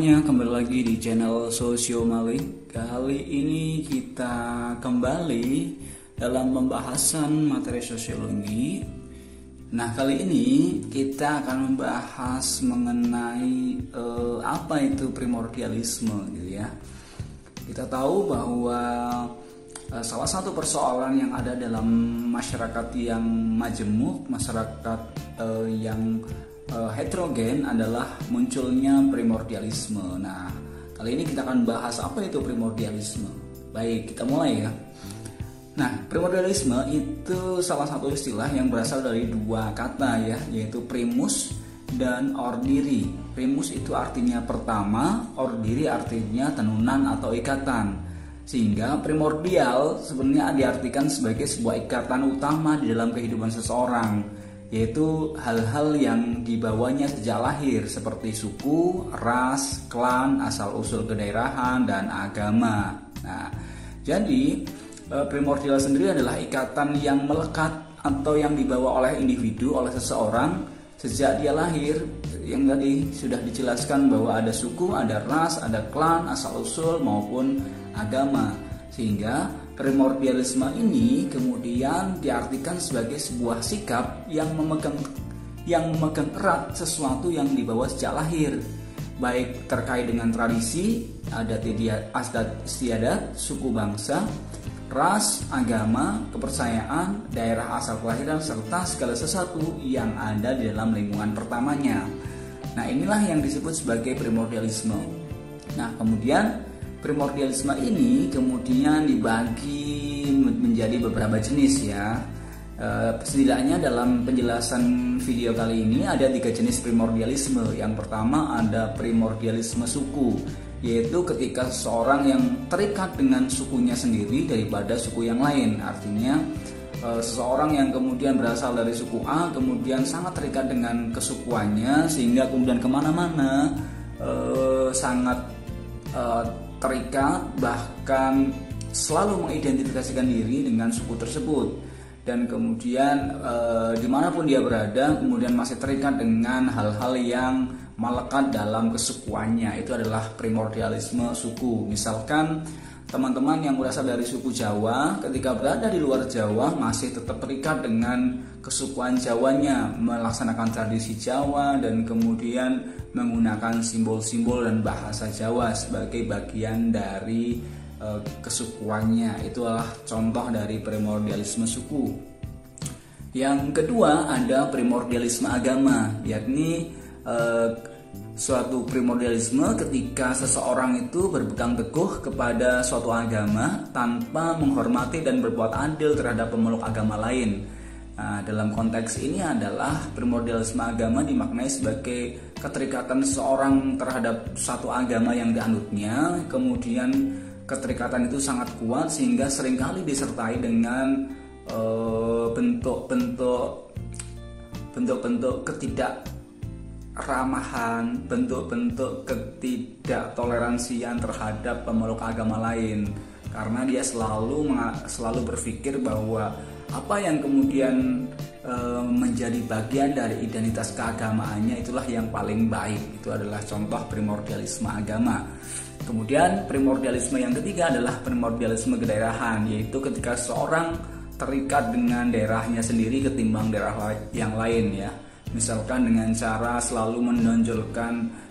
semuanya, kembali lagi di channel Sosio Malik. Kali ini kita kembali dalam pembahasan materi sosiologi. Nah, kali ini kita akan membahas mengenai apa itu primordialisme gitu ya. Kita tahu bahwa salah satu persoalan yang ada dalam masyarakat yang majemuk, masyarakat yang heterogen adalah munculnya primordialisme. Nah, kali ini kita akan bahas apa itu primordialisme. Baik, kita mulai ya. Nah, primordialisme itu salah satu istilah yang berasal dari dua kata ya, yaitu primus dan ordiri. Primus itu artinya pertama, ordiri artinya tenunan atau ikatan. Sehingga primordial sebenarnya diartikan sebagai sebuah ikatan utama di dalam kehidupan seseorang, yaitu hal-hal yang dibawanya sejak lahir seperti suku, ras, klan, asal-usul kedaerahan, dan agama. Nah, jadi primordial sendiri adalah ikatan yang melekat atau yang dibawa oleh individu, oleh seseorang sejak dia lahir. Yang tadi sudah dijelaskan bahwa ada suku, ada ras, ada klan, asal-usul maupun agama. Sehingga primordialisme ini kemudian diartikan sebagai sebuah sikap yang memegang erat sesuatu yang dibawa sejak lahir, baik terkait dengan tradisi, adat istiadat, suku bangsa, ras, agama, kepercayaan, daerah asal kelahiran, serta segala sesuatu yang ada di dalam lingkungan pertamanya. Nah, inilah yang disebut sebagai primordialisme. Nah, kemudian primordialisme ini kemudian dibagi menjadi beberapa jenis ya. Setidaknya dalam penjelasan video kali ini ada 3 jenis primordialisme. Yang pertama ada primordialisme suku, yaitu ketika seseorang yang terikat dengan sukunya sendiri daripada suku yang lain. Artinya seseorang yang kemudian berasal dari suku A kemudian sangat terikat dengan kesukuannya sehingga kemudian kemana-mana sangat terikat, bahkan selalu mengidentifikasikan diri dengan suku tersebut, dan kemudian dimanapun dia berada kemudian masih terikat dengan hal-hal yang melekat dalam kesukuannya. Itu adalah primordialisme suku. Misalkan teman-teman yang berasal dari suku Jawa ketika berada di luar Jawa masih tetap terikat dengan kesukuan Jawanya, melaksanakan tradisi Jawa dan kemudian menggunakan simbol-simbol dan bahasa Jawa sebagai bagian dari kesukuannya. Itulah contoh dari primordialisme suku. Yang kedua ada primordialisme agama, yakni suatu primordialisme ketika seseorang itu berpegang teguh kepada suatu agama tanpa menghormati dan berbuat adil terhadap pemeluk agama lain. Nah, dalam konteks ini adalah primordialisme agama dimaknai sebagai keterikatan seseorang terhadap satu agama yang dianutnya, kemudian keterikatan itu sangat kuat sehingga seringkali disertai dengan bentuk-bentuk ketidakramahan, bentuk-bentuk ketidaktoleransian terhadap pemeluk agama lain, karena dia selalu berpikir bahwa apa yang kemudian menjadi bagian dari identitas keagamaannya itulah yang paling baik. Itu adalah contoh primordialisme agama. Kemudian primordialisme yang ketiga adalah primordialisme kedaerahan, yaitu ketika seorang terikat dengan daerahnya sendiri ketimbang daerah yang lain ya. Misalkan dengan cara selalu menonjolkan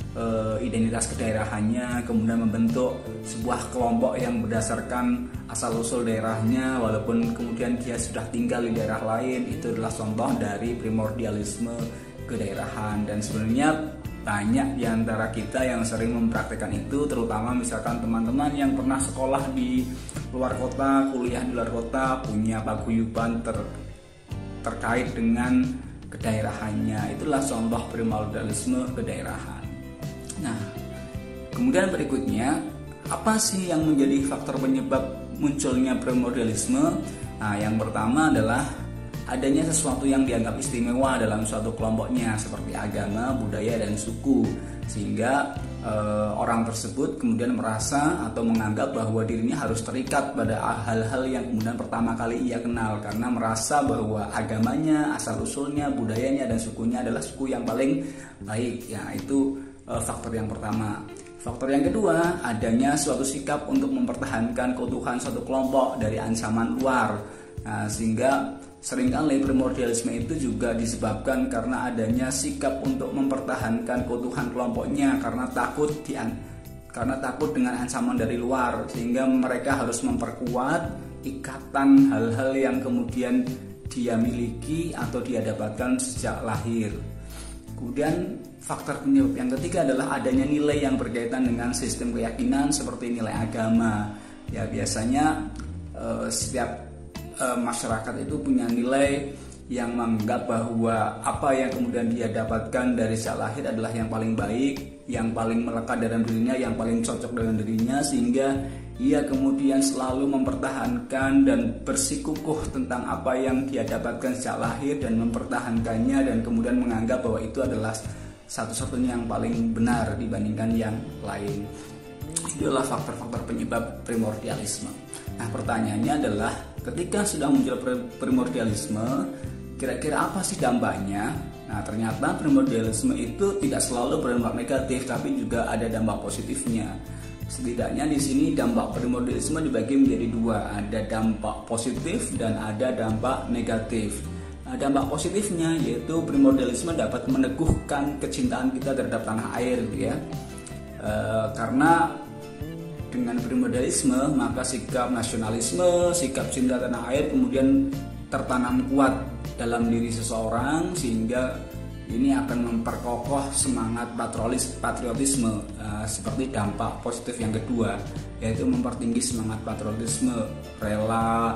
identitas kedaerahannya, kemudian membentuk sebuah kelompok yang berdasarkan asal-usul daerahnya walaupun kemudian dia sudah tinggal di daerah lain. Itu adalah contoh dari primordialisme kedaerahan. Dan sebenarnya banyak di antara kita yang sering mempraktikkan itu, terutama misalkan teman-teman yang pernah sekolah di luar kota, kuliah di luar kota, punya paguyuban terkait dengan kedaerahannya. Itulah contoh primordialisme kedaerahan. Nah, kemudian berikutnya, apa sih yang menjadi faktor penyebab munculnya primordialisme? Nah, yang pertama adalah adanya sesuatu yang dianggap istimewa dalam suatu kelompoknya seperti agama, budaya, dan suku, sehingga orang tersebut kemudian merasa atau menganggap bahwa dirinya harus terikat pada hal-hal yang kemudian pertama kali ia kenal, karena merasa bahwa agamanya, asal-usulnya, budayanya, dan sukunya adalah suku yang paling baik. Ya, itu faktor yang pertama. Faktor yang kedua, adanya suatu sikap untuk mempertahankan keutuhan suatu kelompok dari ancaman luar. Nah, sehingga seringkali primordialisme itu juga disebabkan karena adanya sikap untuk mempertahankan keutuhan kelompoknya karena takut dengan ancaman dari luar, sehingga mereka harus memperkuat ikatan hal-hal yang kemudian dia miliki atau dia dapatkan sejak lahir. Kemudian faktor penyebab yang ketiga adalah adanya nilai yang berkaitan dengan sistem keyakinan seperti nilai agama. Ya, biasanya setiap masyarakat itu punya nilai yang menganggap bahwa apa yang kemudian dia dapatkan dari sejak lahir adalah yang paling baik, yang paling melekat dalam dirinya, yang paling cocok dengan dirinya, sehingga ia kemudian selalu mempertahankan dan bersikukuh tentang apa yang dia dapatkan sejak lahir dan mempertahankannya, dan kemudian menganggap bahwa itu adalah satu-satunya yang paling benar dibandingkan yang lain. Itu adalah faktor-faktor penyebab primordialisme. Nah, pertanyaannya adalah ketika sudah muncul primordialisme, kira-kira apa sih dampaknya? Nah, ternyata primordialisme itu tidak selalu berdampak negatif, tapi juga ada dampak positifnya. Setidaknya di sini dampak primordialisme dibagi menjadi dua, ada dampak positif dan ada dampak negatif. Nah, dampak positifnya yaitu primordialisme dapat meneguhkan kecintaan kita terhadap tanah air, ya. Karena dengan primordialisme maka sikap nasionalisme, sikap cinta tanah air kemudian tertanam kuat dalam diri seseorang, sehingga ini akan memperkokoh semangat patriotisme. Seperti dampak positif yang kedua, yaitu mempertinggi semangat patriotisme, rela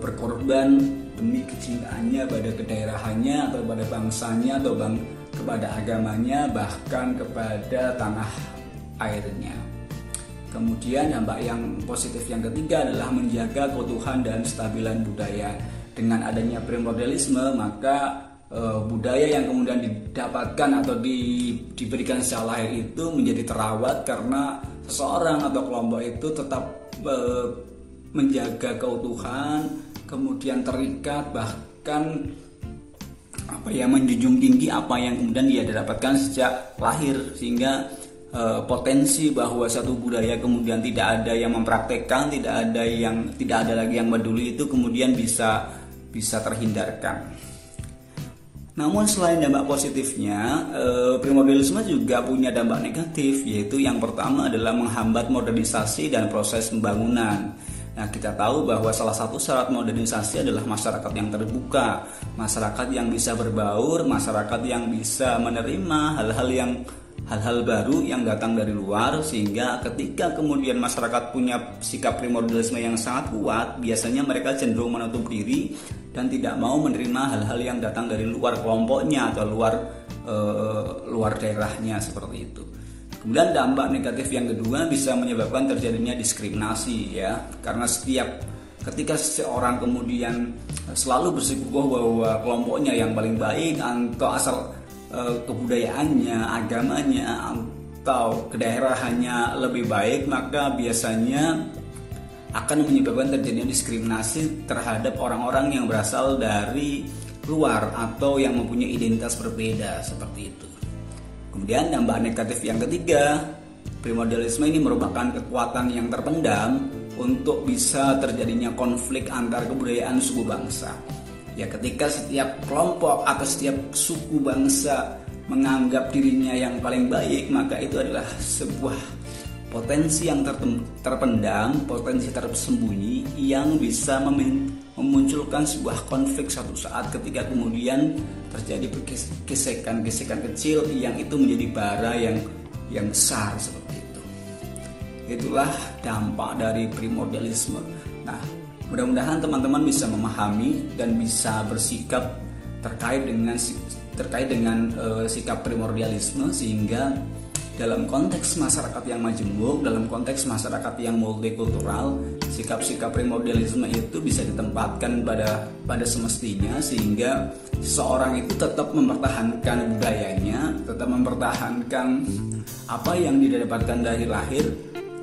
berkorban demi kecintaannya pada kedaerahannya atau pada bangsanya atau kepada agamanya, bahkan kepada tanah airnya. Kemudian dampak yang positif yang ketiga adalah menjaga keutuhan dan stabilan budaya. Dengan adanya primordialisme maka budaya yang kemudian didapatkan atau diberikan secara lahir itu menjadi terawat karena seseorang atau kelompok itu tetap menjaga keutuhan, kemudian terikat, bahkan menjunjung tinggi apa yang kemudian dia dapatkan sejak lahir, sehingga potensi bahwa satu budaya kemudian tidak ada yang mempraktekkan, tidak ada lagi yang peduli, itu kemudian bisa terhindarkan. Namun selain dampak positifnya, primordialisme juga punya dampak negatif, yaitu yang pertama adalah menghambat modernisasi dan proses pembangunan. Nah, kita tahu bahwa salah satu syarat modernisasi adalah masyarakat yang terbuka, masyarakat yang bisa berbaur, masyarakat yang bisa menerima hal-hal baru yang datang dari luar, sehingga ketika kemudian masyarakat punya sikap primordialisme yang sangat kuat, biasanya mereka cenderung menutup diri dan tidak mau menerima hal-hal yang datang dari luar kelompoknya atau luar daerahnya, seperti itu. Kemudian dampak negatif yang kedua bisa menyebabkan terjadinya diskriminasi, ya, karena ketika seseorang kemudian selalu bersikukuh bahwa kelompoknya yang paling baik atau asal kebudayaannya, agamanya atau kedaerahannya lebih baik, maka biasanya akan menyebabkan terjadinya diskriminasi terhadap orang-orang yang berasal dari luar atau yang mempunyai identitas berbeda, seperti itu. Kemudian dampak negatif yang ketiga, primordialisme ini merupakan kekuatan yang terpendam untuk bisa terjadinya konflik antar kebudayaan suku bangsa. Ya, ketika setiap kelompok atau setiap suku bangsa menganggap dirinya yang paling baik, maka itu adalah sebuah potensi yang terpendam, potensi tersembunyi yang bisa memunculkan sebuah konflik suatu saat ketika kemudian terjadi gesekan-gesekan kecil yang itu menjadi bara yang besar, seperti itu. Itulah dampak dari primordialisme. Nah, mudah-mudahan teman-teman bisa memahami dan bisa bersikap terkait dengan sikap primordialisme, sehingga dalam konteks masyarakat yang majemuk, dalam konteks masyarakat yang multikultural, sikap-sikap primordialisme itu bisa ditempatkan pada semestinya, sehingga seseorang itu tetap mempertahankan budayanya, tetap mempertahankan apa yang didapatkan dari lahir,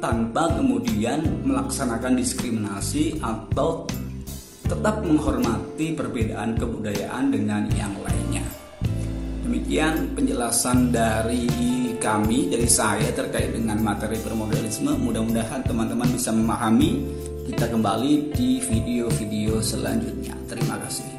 tanpa kemudian melaksanakan diskriminasi atau tetap menghormati perbedaan kebudayaan dengan yang lainnya. Demikian penjelasan dari saya terkait dengan materi premodalisme. Mudah-mudahan teman-teman bisa memahami. Kita kembali di video-video selanjutnya. Terima kasih.